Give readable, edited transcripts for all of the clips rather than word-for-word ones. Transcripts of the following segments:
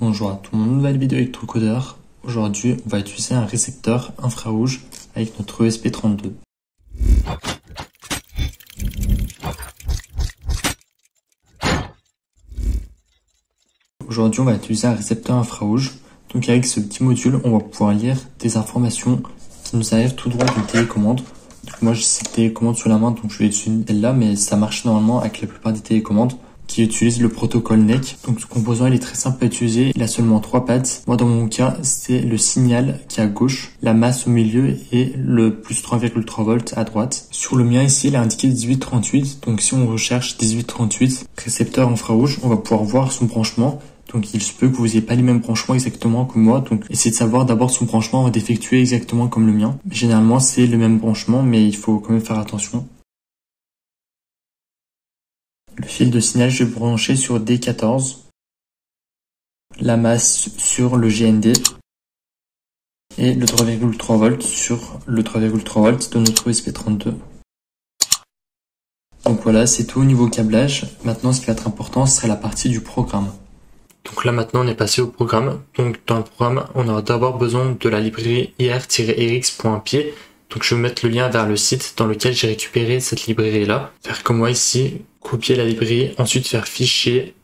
Bonjour à tout le monde, nouvelle vidéo électrocodeur. Aujourd'hui, on va utiliser un récepteur infrarouge avec notre ESP32. Aujourd'hui, on va utiliser un récepteur infrarouge. Donc avec ce petit module, on va pouvoir lire des informations qui nous arrivent tout droit d'une télécommande. Donc moi, j'ai cette télécommande sur la main, donc je vais utiliser celle-là, mais ça marche normalement avec la plupart des télécommandes qui utilisent le protocole NEC. Donc ce composant il est très simple à utiliser, il a seulement 3 pads. Moi dans mon cas c'est le signal qui est à gauche, la masse au milieu et le plus 3,3 volts à droite. Sur le mien ici il a indiqué 1838, donc si on recherche 1838 récepteur infrarouge, on va pouvoir voir son branchement. Donc il se peut que vous n'ayez pas les mêmes branchements exactement que moi, donc essayez de savoir d'abord son branchement avant d'effectuer exactement comme le mien. Généralement c'est le même branchement mais il faut quand même faire attention. Le fil de signal, je vais brancher sur D14. La masse sur le GND. Et le 3,3 volts sur le 3,3 volts de notre ESP32. Donc voilà, c'est tout au niveau câblage. Maintenant, ce qui va être important, ce serait la partie du programme. Donc là, maintenant, on est passé au programme. Donc dans le programme, on aura d'abord besoin de la librairie ir-rx.py. Donc je vais mettre le lien vers le site dans lequel j'ai récupéré cette librairie-là. Faire comme moi ici, copier la librairie, ensuite faire fichier,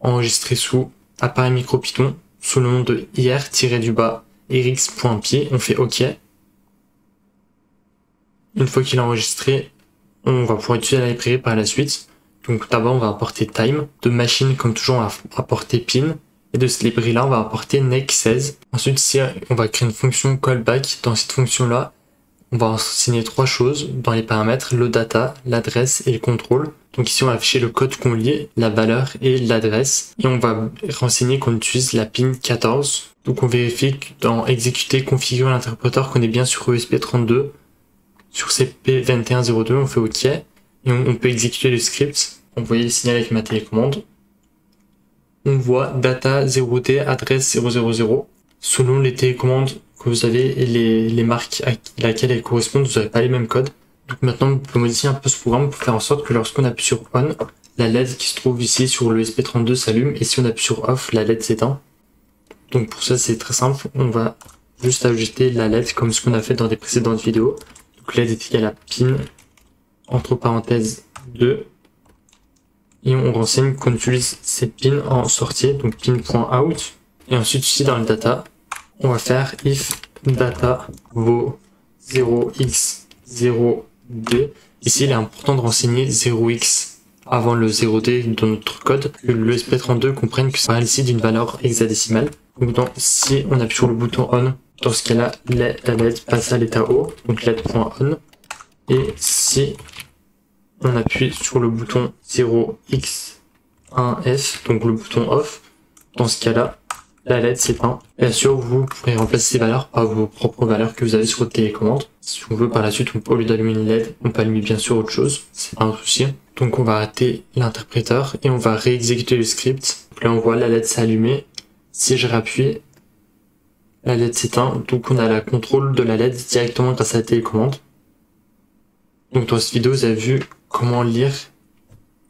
enregistrer sous appareil MicroPython, sous le nom de ir-rx.py, on fait OK. Une fois qu'il est enregistré, on va pouvoir utiliser la librairie par la suite. Donc d'abord on va apporter time, de machine comme toujours on va apporter pin, et de cette librairie-là on va apporter nec16. Ensuite ici on va créer une fonction callback. Dans cette fonction-là, on va renseigner 3 choses dans les paramètres, le data, l'adresse et le contrôle. Donc ici on va afficher le code qu'on lit, la valeur et l'adresse. Et on va renseigner qu'on utilise la pin 14. Donc on vérifie que dans exécuter, configurer l'interpréteur qu'on est bien sur ESP32. Sur CP2102 on fait OK. Et on peut exécuter le script. Envoyer le signal avec ma télécommande. On voit data 0D, adresse 000. Selon les télécommandes que vous avez et les marques à laquelle elles correspondent, vous n'avez pas les mêmes codes. Donc maintenant, on peut modifier un peu ce programme pour faire en sorte que lorsqu'on appuie sur On, la LED qui se trouve ici sur le ESP32 s'allume, et si on appuie sur Off, la LED s'éteint. Donc pour ça, c'est très simple. On va juste ajouter la LED comme ce qu'on a fait dans des précédentes vidéos. Donc LED est égal à pin, entre parenthèses 2. Et on renseigne qu'on utilise cette pin en sortie, donc pin.out. Et ensuite ici dans le data, on va faire if data vaut 0x0d. Ici il est important de renseigner 0x avant le 0d dans notre code, que le ESP32 comprenne que ça parle ici d'une valeur hexadécimale. Donc si on appuie sur le bouton on, dans ce cas là la LED passe à l'état haut, donc LED.on. Et si on appuie sur le bouton 0x1f, donc le bouton off, dans ce cas là la LED s'éteint. Bien sûr, vous pourrez remplacer ces valeurs par vos propres valeurs que vous avez sur votre télécommande. Si on veut par la suite, au lieu d'allumer une LED, on peut allumer bien sûr autre chose. C'est pas un souci. Donc on va arrêter l'interpréteur et on va réexécuter le script. Donc là on voit la LED s'allumer. Si je rappuie, la LED s'éteint. Donc on a la contrôle de la LED directement grâce à la télécommande. Donc dans cette vidéo, vous avez vu comment lire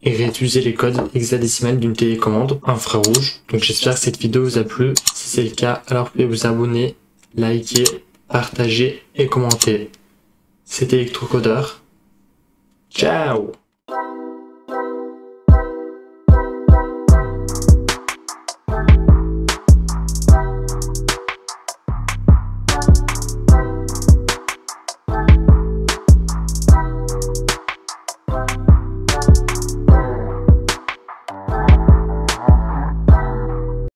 et réutiliser les codes hexadécimales d'une télécommande infrarouge. Donc j'espère que cette vidéo vous a plu. Si c'est le cas, alors vous pouvez vous abonner, liker, partager et commenter. C'était Electrocodeur. Ciao!